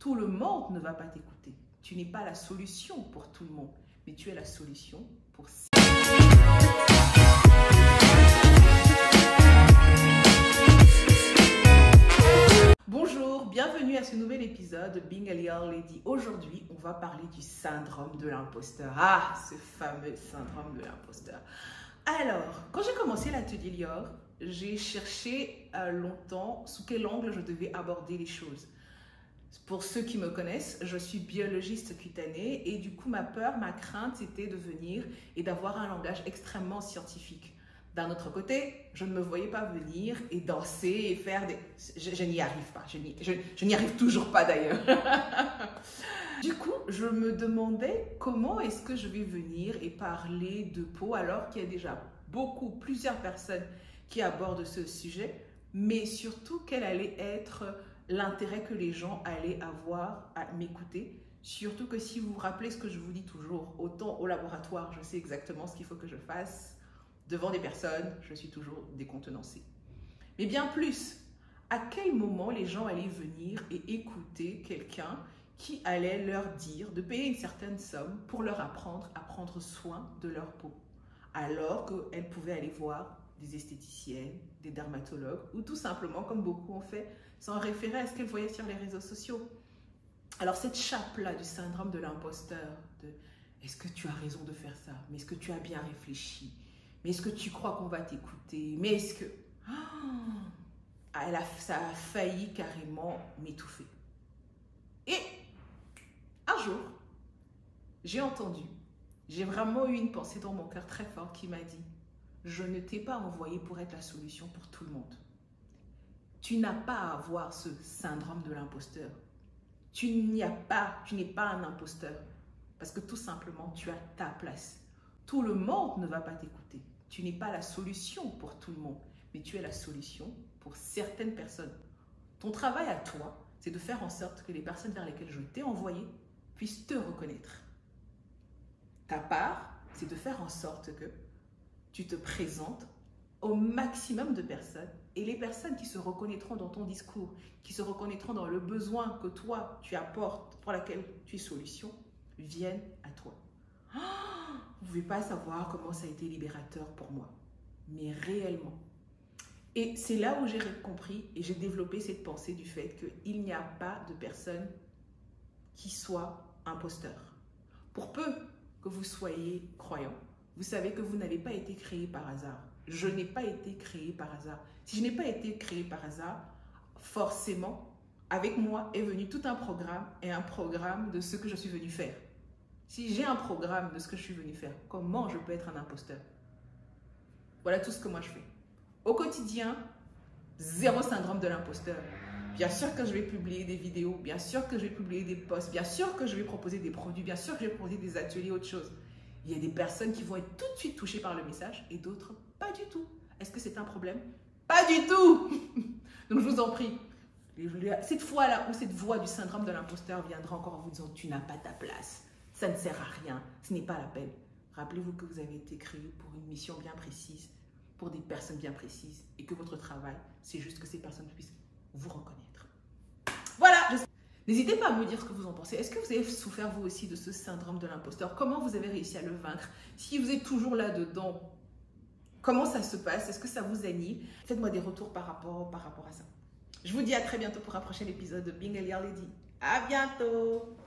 Tout le monde ne va pas t'écouter. Tu n'es pas la solution pour tout le monde, mais tu es la solution pour... Bonjour, bienvenue à ce nouvel épisode de Being a Young Lady. Aujourd'hui, on va parler du syndrome de l'imposteur. Ah, ce fameux syndrome de l'imposteur. Alors, quand j'ai commencé l'atelier Lior, j'ai cherché longtemps sous quel angle je devais aborder les choses. Pour ceux qui me connaissent, je suis biologiste cutanée et du coup, ma peur, ma crainte, c'était de venir et d'avoir un langage extrêmement scientifique. D'un autre côté, je ne me voyais pas venir et danser et faire des... Je n'y arrive pas, je n'y arrive toujours pas d'ailleurs. Du coup, je me demandais comment est-ce que je vais venir et parler de peau alors qu'il y a déjà plusieurs personnes qui abordent ce sujet, mais surtout quel allait être l'intérêt que les gens allaient avoir à m'écouter. Surtout que si vous vous rappelez ce que je vous dis toujours, autant au laboratoire, je sais exactement ce qu'il faut que je fasse. Devant des personnes, je suis toujours décontenancée. Mais bien plus, à quel moment les gens allaient venir et écouter quelqu'un qui allait leur dire de payer une certaine somme pour leur apprendre à prendre soin de leur peau, alors qu'elles pouvaient aller voir des esthéticiennes, des dermatologues, ou tout simplement, comme beaucoup ont fait, s'en référer à ce qu'elles voyaient sur les réseaux sociaux. Alors cette chape-là du syndrome de l'imposteur, de est-ce que tu as raison de faire ça? Mais est-ce que tu as bien réfléchi? Mais est-ce que tu crois qu'on va t'écouter? Mais est-ce que... ça a failli carrément m'étouffer. Et un jour, j'ai vraiment eu une pensée dans mon cœur très forte qui m'a dit, je ne t'ai pas envoyé pour être la solution pour tout le monde. Tu n'as pas à avoir ce syndrome de l'imposteur. Tu n'es pas un imposteur. Parce que tout simplement, tu as ta place. Tout le monde ne va pas t'écouter. Tu n'es pas la solution pour tout le monde, mais tu es la solution pour certaines personnes. Ton travail à toi, c'est de faire en sorte que les personnes vers lesquelles je t'ai envoyé puissent te reconnaître. Ta part, c'est de faire en sorte que tu te présentes au maximum de personnes et les personnes qui se reconnaîtront dans ton discours, qui se reconnaîtront dans le besoin que toi, tu apportes, pour laquelle tu es solution, viennent à toi. Vous ne pouvez pas savoir comment ça a été libérateur pour moi, mais réellement. Et c'est là où j'ai compris et j'ai développé cette pensée du fait qu'il n'y a pas de personne qui soit imposteur. Pour peu que vous soyez croyant, vous savez que vous n'avez pas été créé par hasard. Je n'ai pas été créé par hasard. Si je n'ai pas été créé par hasard, forcément, avec moi est venu tout un programme de ce que je suis venu faire. Si j'ai un programme de ce que je suis venu faire, comment je peux être un imposteur? Voilà tout ce que moi je fais. Au quotidien, zéro syndrome de l'imposteur. Bien sûr que je vais publier des vidéos, bien sûr que je vais publier des posts, bien sûr que je vais proposer des produits, bien sûr que je vais proposer des ateliers, autre chose. Il y a des personnes qui vont être tout de suite touchées par le message et d'autres pas du tout. Est-ce que c'est un problème? Pas du tout. Donc je vous en prie, cette fois-là où cette voix du syndrome de l'imposteur viendra encore en vous disant tu n'as pas ta place. Ça ne sert à rien, ce n'est pas la peine. Rappelez-vous que vous avez été créé pour une mission bien précise, pour des personnes bien précises, et que votre travail, c'est juste que ces personnes puissent vous reconnaître. Voilà. N'hésitez pas à me dire ce que vous en pensez. Est-ce que vous avez souffert vous aussi de ce syndrome de l'imposteur? Comment vous avez réussi à le vaincre? Si vous êtes toujours là-dedans, comment ça se passe? Est-ce que ça vous anime? Faites-moi des retours par rapport à ça. Je vous dis à très bientôt pour un prochain épisode de Being a Young Lady. À bientôt!